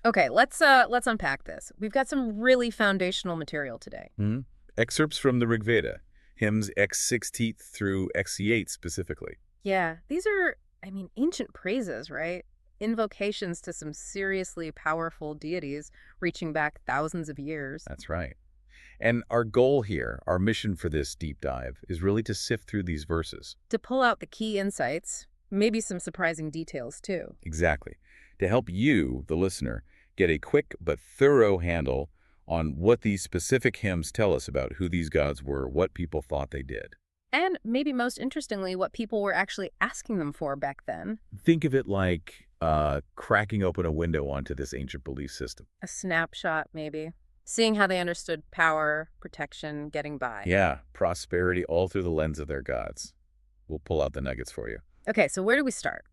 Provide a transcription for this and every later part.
Okay, let's unpack this. We've got some really foundational material today. Hmm. Excerpts from the Rig Veda, hymns X16 through XC8 specifically. Yeah, these are, ancient praises, right? Invocations to some seriously powerful deities reaching back thousands of years. That's right. And our goal here, our mission for this deep dive, is really to sift through these verses. To pull out the key insights, maybe some surprising details too. Exactly. To help you, the listener, get a quick but thorough handle on what these specific hymns tell us about who these gods were, what people thought they did. And maybe most interestingly, what people were actually asking them for back then. Think of it like cracking open a window onto this ancient belief system. A snapshot, maybe. Seeing how they understood power, protection, getting by. Yeah, prosperity all through the lens of their gods. We'll pull out the nuggets for you. Okay, so where do we start?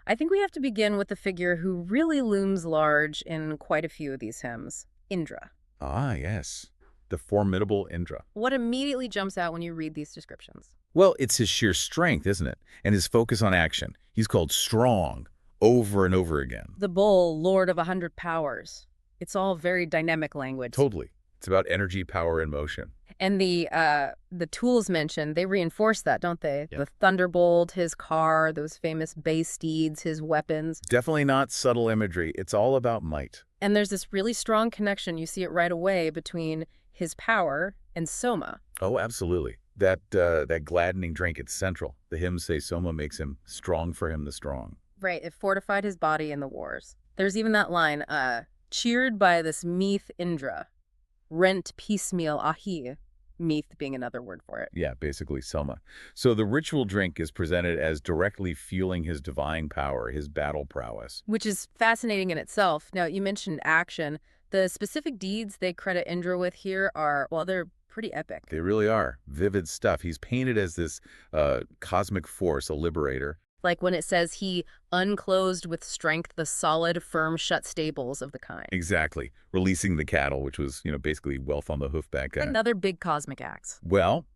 I think we have to begin with the figure who really looms large in quite a few of these hymns, Indra. Ah, yes. The formidable Indra. What immediately jumps out when you read these descriptions? Well, it's his sheer strength, isn't it? And his focus on action. He's called strong over and over again. The bull, lord of 100 powers. It's all very dynamic language. Totally. It's about energy, power, and motion. And the tools mentioned, they reinforce that, don't they? Yep. The thunderbolt, his car, those famous bay steeds, his weapons. Definitely not subtle imagery. It's all about might. And there's this really strong connection, you see it right away, between his power and Soma. Oh, absolutely. That gladdening drink, it's central. The hymns say Soma makes him strong for him the strong. Right, it fortified his body in the wars. There's even that line, cheered by this Meath Indra, rent piecemeal ahi, Meath being another word for it. Yeah, basically Soma. So the ritual drink is presented as directly fueling his divine power, his battle prowess. Which is fascinating in itself. Now, you mentioned action. The specific deeds they credit Indra with here are, well, they're pretty epic. They really are. Vivid stuff. He's painted as this cosmic force, a liberator. Like when it says he unclosed with strength the solid, firm, shut stables of the kind. Exactly. Releasing the cattle, which was, basically wealth on the hoof back then. Another big cosmic axe. Well,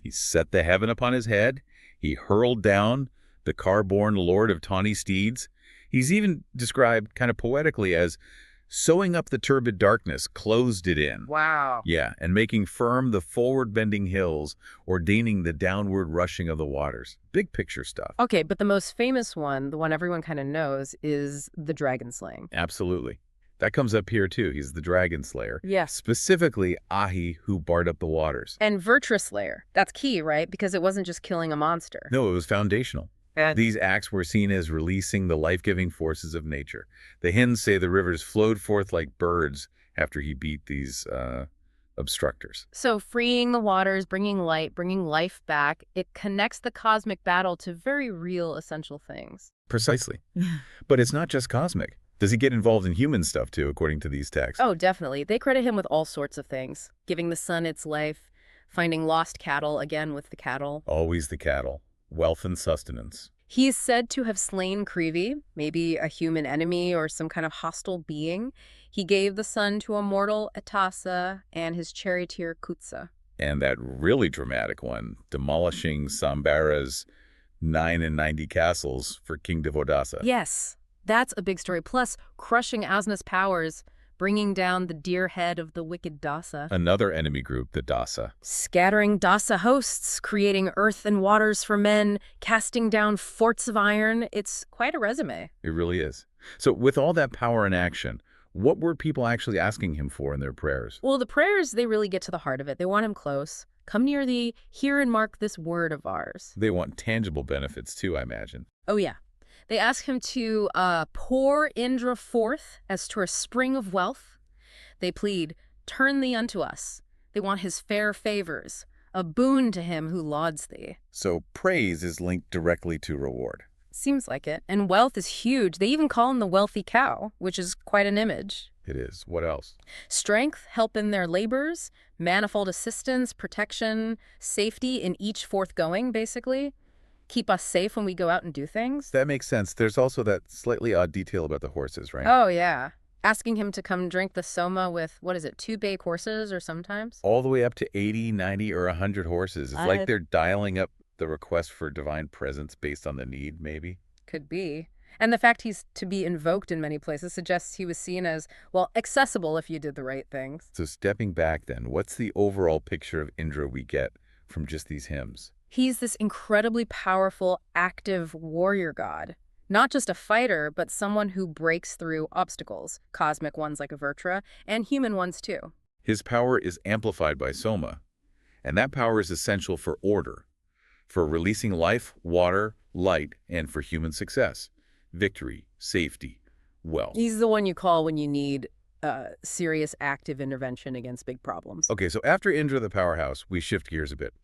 he set the heaven upon his head. He hurled down the car-born lord of tawny steeds. He's even described kind of poetically as sewing up the turbid darkness, closed it in. Wow. Yeah, and making firm the forward-bending hills, ordaining the downward rushing of the waters. Big picture stuff. Okay, but the most famous one, the one everyone kind of knows, is the dragon slaying. Absolutely. That comes up here, too. He's the dragon slayer. Yes. Specifically, Ahi, who barred up the waters. And Virtra slayer. That's key, right? Because it wasn't just killing a monster. No, it was foundational. These acts were seen as releasing the life-giving forces of nature. The hymns say the rivers flowed forth like birds after he beat these obstructors. So freeing the waters, bringing light, bringing life back, it connects the cosmic battle to very real, essential things. Precisely. But it's not just cosmic. Does he get involved in human stuff, too, according to these texts? Oh, definitely. They credit him with all sorts of things. Giving the sun its life, finding lost cattle, again with the cattle. Always the cattle. Wealth and sustenance. He is said to have slain Krivi, maybe a human enemy or some kind of hostile being. He gave the sun to a mortal, Atasa, and his charioteer, Kutsa. And that really dramatic one, demolishing Sambara's 99 castles for King Devodasa. Yes, that's a big story. Plus, crushing Asna's powers, bringing down the deer head of the wicked Dasa. Another enemy group, the Dasa. Scattering Dasa hosts, creating earth and waters for men, casting down forts of iron. It's quite a resume. It really is. So with all that power and action, what were people actually asking him for in their prayers? Well, the prayers, they really get to the heart of it. They want him close. Come near thee, hear and mark this word of ours. They want tangible benefits too, I imagine. Oh, yeah. They ask him to pour Indra forth as to a spring of wealth. They plead, turn thee unto us. They want his fair favors, a boon to him who lauds thee. So praise is linked directly to reward. Seems like it. And wealth is huge. They even call him the wealthy cow, which is quite an image. It is. What else? Strength, help in their labors, manifold assistance, protection, safety in each forthgoing, basically. Keep us safe when we go out and do things. That makes sense. There's also that slightly odd detail about the horses, right? Oh, yeah. Asking him to come drink the Soma with, 2 bay horses or sometimes? All the way up to 80, 90, or 100 horses. It's like they're dialing up the request for divine presence based on the need, maybe. Could be. And the fact he's to be invoked in many places suggests he was seen as, well, accessible if you did the right things. So stepping back then, what's the overall picture of Indra we get from just these hymns? He's this incredibly powerful, active warrior god. Not just a fighter, but someone who breaks through obstacles, cosmic ones like Avertra, and human ones too. His power is amplified by Soma, and that power is essential for order, for releasing life, water, light, and for human success, victory, safety, wealth. He's the one you call when you need serious active intervention against big problems. Okay, so after Indra the powerhouse, we shift gears a bit.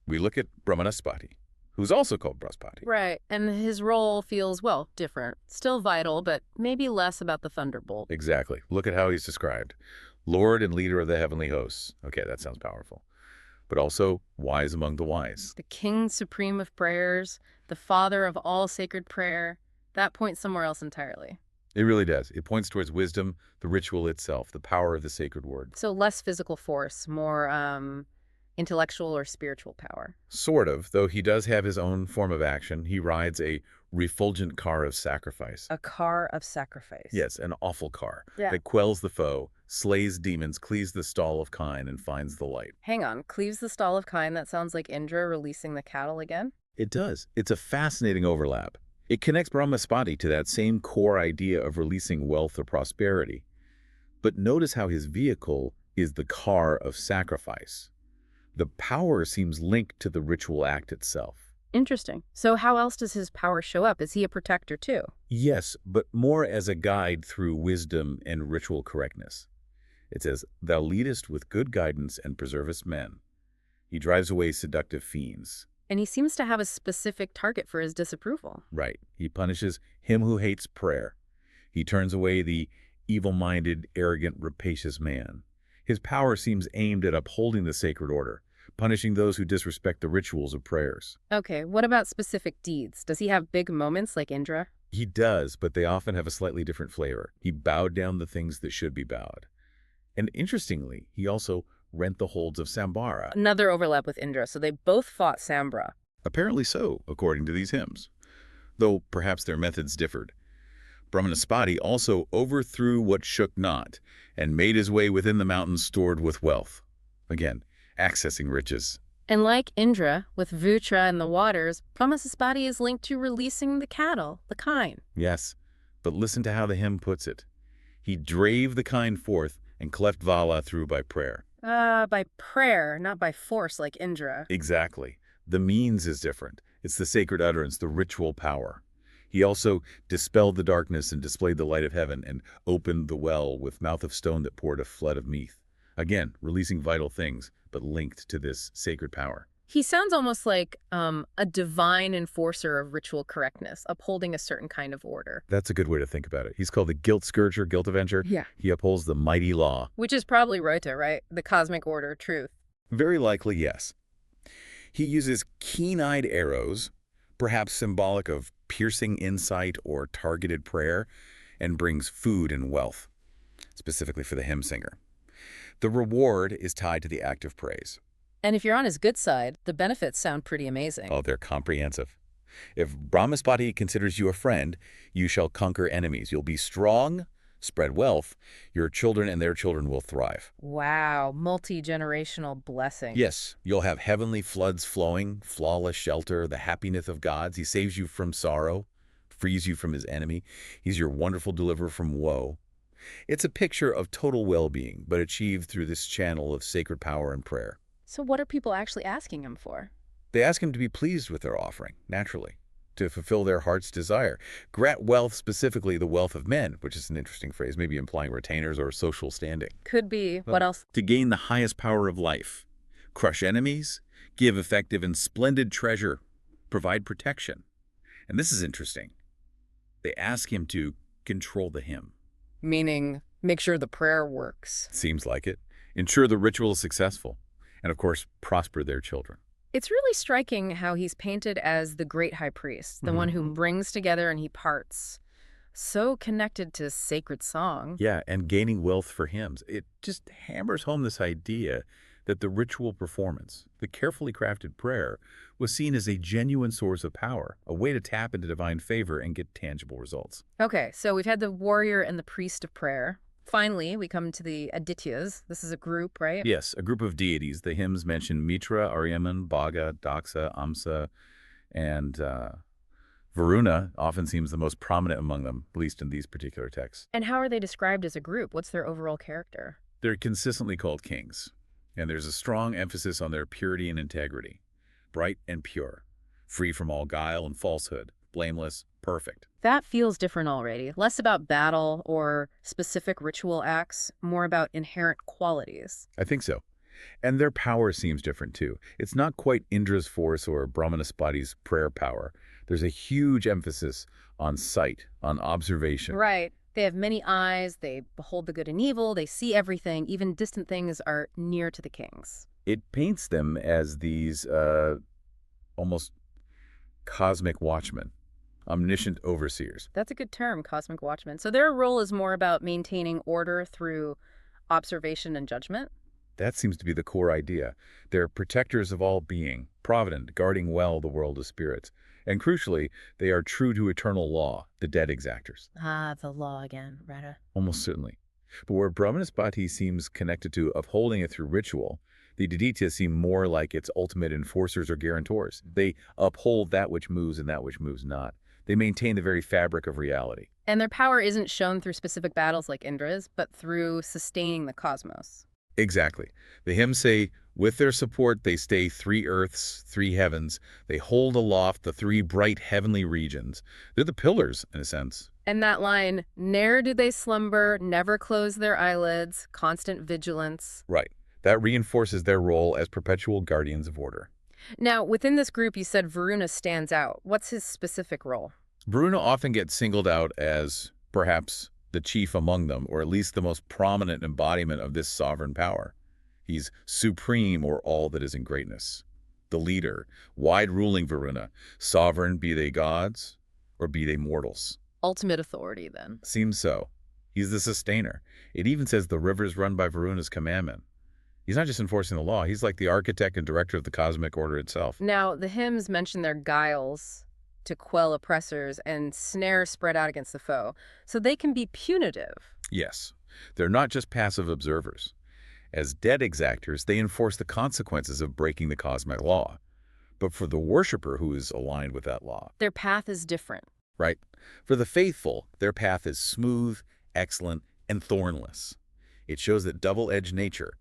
We look at Brahmanaspati, who's also called Braspati. Right, and his role feels, well, different. Still vital, but maybe less about the thunderbolt. Exactly. Look at how he's described. Lord and leader of the heavenly hosts. Okay, that sounds powerful. But also wise among the wise. The king supreme of prayers, the father of all sacred prayer, that points somewhere else entirely. It really does. It points towards wisdom, the ritual itself, the power of the sacred word. So less physical force, more intellectual or spiritual power. Sort of, though he does have his own form of action. He rides a refulgent car of sacrifice. A car of sacrifice. Yes, an awful car Yeah. that quells the foe, slays demons, cleaves the stall of kine, and finds the light. Hang on, cleaves the stall of kine, that sounds like Indra releasing the cattle again? It does. It's a fascinating overlap. It connects Brahmaspati to that same core idea of releasing wealth or prosperity. But notice how his vehicle is the car of sacrifice. The power seems linked to the ritual act itself. Interesting. So how else does his power show up? Is he a protector too? Yes, but more as a guide through wisdom and ritual correctness. It says, "Thou leadest with good guidance and preservest men." He drives away seductive fiends. And he seems to have a specific target for his disapproval. Right. He punishes him who hates prayer. He turns away the evil-minded, arrogant, rapacious man. His power seems aimed at upholding the sacred order, punishing those who disrespect the rituals of prayers. Okay, what about specific deeds? Does he have big moments like Indra? He does, but they often have a slightly different flavor. He bowed down the things that should be bowed. And interestingly, he also rent the holds of Sambara. Another overlap with Indra, so they both fought Sambra. Apparently so, according to these hymns, though perhaps their methods differed. Brahmanaspati also overthrew what shook not, and made his way within the mountains stored with wealth. Again, accessing riches. And like Indra, with Vutra and the waters, Brahmaspati is linked to releasing the cattle, the kine. Yes, but listen to how the hymn puts it. He drave the kine forth and cleft Vala through by prayer. By prayer, not by force like Indra. Exactly. The means is different. It's the sacred utterance, the ritual power. He also dispelled the darkness and displayed the light of heaven and opened the well with mouth of stone that poured a flood of meath. Again, releasing vital things, but linked to this sacred power. He sounds almost like a divine enforcer of ritual correctness, upholding a certain kind of order. That's a good way to think about it. He's called the guilt scourger, guilt avenger. Yeah. He upholds the mighty law. Which is probably Rota, right? The cosmic order, truth. Very likely, yes. He uses keen-eyed arrows, perhaps symbolic of piercing insight or targeted prayer, and brings food and wealth, specifically for the hymn singer. The reward is tied to the act of praise. And if you're on his good side, the benefits sound pretty amazing. Oh, they're comprehensive. If Brahmaspati considers you a friend, you shall conquer enemies. You'll be strong, spread wealth. Your children and their children will thrive. Wow, multi-generational blessing. Yes, you'll have heavenly floods flowing, flawless shelter, the happiness of gods. He saves you from sorrow, frees you from his enemy. He's your wonderful deliverer from woe. It's a picture of total well-being, but achieved through this channel of sacred power and prayer. So what are people actually asking him for? They ask him to be pleased with their offering, naturally, to fulfill their heart's desire. Grant wealth, specifically the wealth of men, which is an interesting phrase, maybe implying retainers or social standing. Could be. What else? To gain the highest power of life, crush enemies, give effective and splendid treasure, provide protection. And this is interesting. They ask him to control the hymn. Meaning, make sure the prayer works. Seems like it. Ensure the ritual is successful. And of course, prosper their children. It's really striking how he's painted as the great high priest, the one who brings together and he parts. So connected to sacred song. Yeah, and gaining wealth for hymns. It just hammers home this idea that the ritual performance, the carefully crafted prayer, was seen as a genuine source of power, a way to tap into divine favor and get tangible results. Okay, so we've had the warrior and the priest of prayer. Finally, we come to the Adityas. This is a group, right? Yes, a group of deities. The hymns mention Mitra, Aryaman, Bhaga, Daksa, Amsa, and Varuna often seems the most prominent among them, at least in these particular texts. And how are they described as a group? What's their overall character? They're consistently called kings, and there's a strong emphasis on their purity and integrity. Bright and pure, free from all guile and falsehood, blameless, perfect. That feels different already. Less about battle or specific ritual acts, more about inherent qualities. I think so. And their power seems different too. It's not quite Indra's force or Brahmanaspati's prayer power. There's a huge emphasis on sight, on observation. Right. They have many eyes, they behold the good and evil, they see everything, even distant things are near to the kings. It paints them as these almost cosmic watchmen, omniscient overseers. That's a good term, cosmic watchmen. So their role is more about maintaining order through observation and judgment? That seems to be the core idea. They're protectors of all being, provident, guarding well the world of spirits. And crucially, they are true to eternal law, the debt exactors. Ah, the law again, Rada. Almost certainly. But where Brahmanaspati seems connected to upholding it through ritual, the Adityas seem more like its ultimate enforcers or guarantors. They uphold that which moves and that which moves not. They maintain the very fabric of reality. And their power isn't shown through specific battles like Indra's, but through sustaining the cosmos. Exactly. The hymns say, with their support they stay 3 earths, 3 heavens. They hold aloft the 3 bright heavenly regions. They're the pillars, in a sense. And that line, ne'er do they slumber, never close their eyelids, constant vigilance. Right. That reinforces their role as perpetual guardians of order. Now, within this group, you said Varuna stands out. What's his specific role? Varuna often gets singled out as, perhaps, the chief among them, or at least the most prominent embodiment of this sovereign power. He's supreme or all that is in greatness. The leader, wide-ruling Varuna, sovereign be they gods or be they mortals. Ultimate authority, then. Seems so. He's the sustainer. It even says the rivers run by Varuna's commandment. He's not just enforcing the law, he's like the architect and director of the cosmic order itself. Now, the hymns mention their guiles to quell oppressors and snares spread out against the foe, so they can be punitive. Yes, they're not just passive observers. As debt exactors, they enforce the consequences of breaking the cosmic law. But for the worshiper who is aligned with that law, Their path is different. right? For the faithful, their path is smooth, excellent, and thornless. It shows that double-edged nature,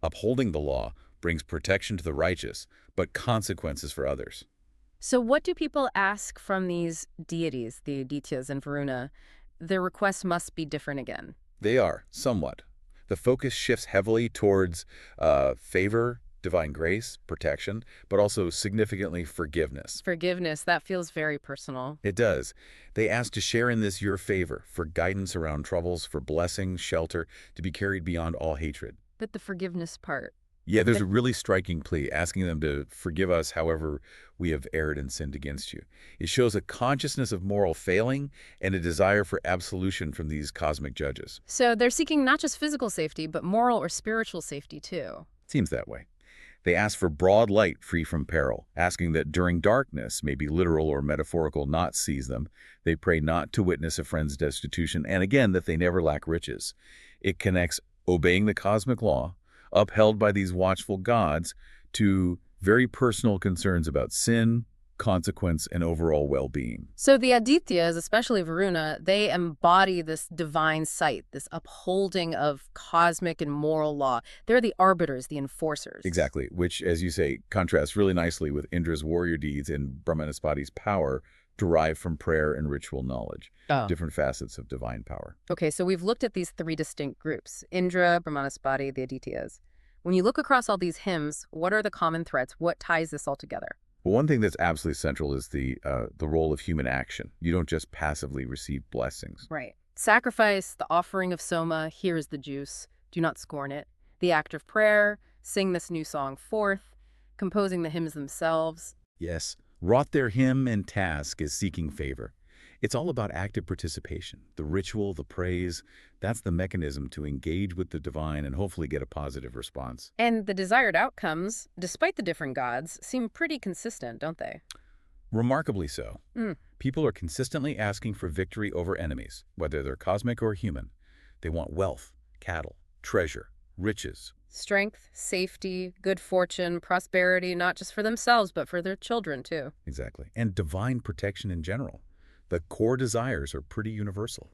upholding the law, brings protection to the righteous, but consequences for others. So what do people ask from these deities, the Adityas and Varuna? Their requests must be different again. They are, somewhat. The focus shifts heavily towards favor, divine grace, protection, but also significantly forgiveness. Forgiveness, that feels very personal. It does. They ask to share in this your favor, for guidance around troubles, for blessing, shelter, to be carried beyond all hatred. But the forgiveness part. Yeah, there's a really striking plea, asking them to forgive us however we have erred and sinned against you. It shows a consciousness of moral failing and a desire for absolution from these cosmic judges. So they're seeking not just physical safety, but moral or spiritual safety too. Seems that way. They ask for broad light free from peril, asking that during darkness, maybe literal or metaphorical, not seize them. They pray not to witness a friend's destitution, and again, that they never lack riches. It connects obeying the cosmic law, upheld by these watchful gods, to very personal concerns about sin, consequence, and overall well-being. So the Adityas, especially Varuna, they embody this divine sight, this upholding of cosmic and moral law. They're the arbiters, the enforcers. Exactly, which, as you say, contrasts really nicely with Indra's warrior deeds and Brahmanaspati's power derived from prayer and ritual knowledge, different facets of divine power. Okay, so we've looked at these 3 distinct groups, Indra, Brahmanaspati, the Adityas. When you look across all these hymns, what are the common threads? What ties this all together? Well, one thing that's absolutely central is the role of human action. You don't just passively receive blessings. Right. Sacrifice, the offering of soma, here is the juice, do not scorn it. The act of prayer, sing this new song forth, composing the hymns themselves. Yes, wrought their hymn and task is seeking favor. It's all about active participation. The ritual, the praise, that's the mechanism to engage with the divine and hopefully get a positive response. And the desired outcomes, despite the different gods, seem pretty consistent, don't they? Remarkably so. Mm. People are consistently asking for victory over enemies, whether they're cosmic or human. They want wealth, cattle, treasure, riches. Strength, safety, good fortune, prosperity, not just for themselves, but for their children, too. Exactly. And divine protection in general. The core desires are pretty universal.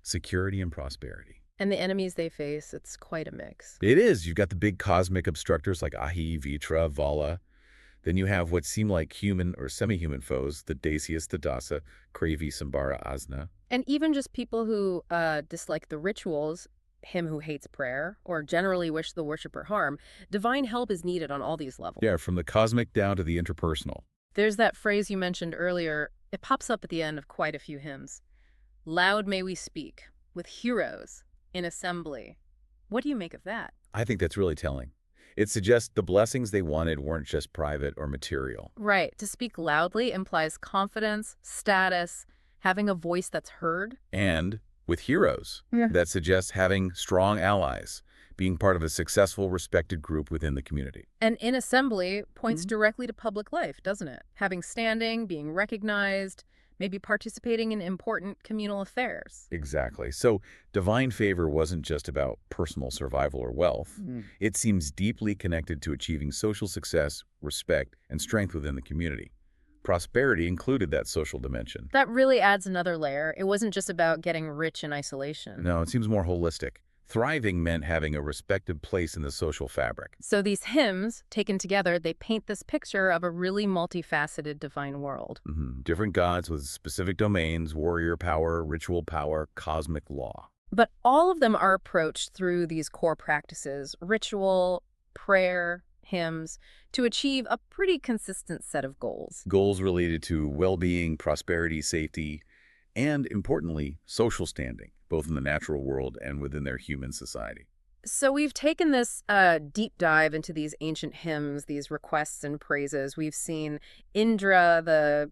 Security and prosperity. And the enemies they face, it's quite a mix. It is. You've got the big cosmic obstructors like Ahi, Vitra, Vala. Then you have what seem like human or semi-human foes, the Dacius, the Dasa, Kravi, Sambara, Asna. And even just people who dislike the rituals, him who hates prayer, or generally wish the worshiper harm, divine help is needed on all these levels. Yeah, from the cosmic down to the interpersonal. There's that phrase you mentioned earlier. It pops up at the end of quite a few hymns. Loud may we speak, with heroes, in assembly. What do you make of that? I think that's really telling. It suggests the blessings they wanted weren't just private or material. Right. To speak loudly implies confidence, status, having a voice that's heard. And with heroes, that suggests having strong allies, being part of a successful, respected group within the community. And in assembly points directly to public life, doesn't it? Having standing, being recognized, maybe participating in important communal affairs. Exactly. So divine favor wasn't just about personal survival or wealth. It seems deeply connected to achieving social success, respect, and strength within the community. Prosperity included that social dimension. That really adds another layer. It wasn't just about getting rich in isolation. No, it seems more holistic. Thriving meant having a respected place in the social fabric. So these hymns, taken together, they paint this picture of a really multifaceted divine world. Different gods with specific domains, warrior power, ritual power, cosmic law. But all of them are approached through these core practices, ritual, prayer, hymns, to achieve a pretty consistent set of goals. Goals related to well-being, prosperity, safety, and, importantly, social standing, both in the natural world and within their human society. So we've taken this deep dive into these ancient hymns, these requests and praises. We've seen Indra, the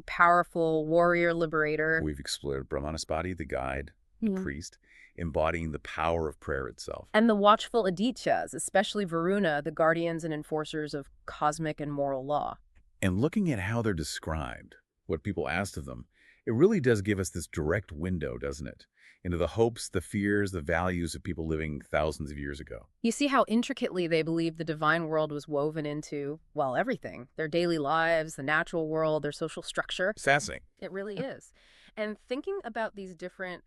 powerful warrior liberator. We've explored Brahmanaspati, the guide, the priest, embodying the power of prayer itself. And the watchful Adityas, especially Varuna, the guardians and enforcers of cosmic and moral law. And looking at how they're described, what people asked of them, it really does give us this direct window, doesn't it? Into the hopes, the fears, the values of people living thousands of years ago. You see how intricately they believed the divine world was woven into, well, everything. Their daily lives, the natural world, their social structure. Fascinating. It really is. And thinking about these different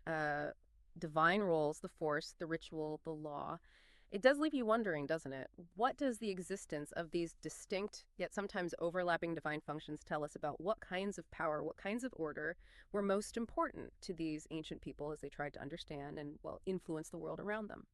divine roles, the force, the ritual, the law, it does leave you wondering, doesn't it? What does the existence of these distinct, yet sometimes overlapping divine functions tell us about what kinds of power, what kinds of order were most important to these ancient people as they tried to understand and, well, influence the world around them?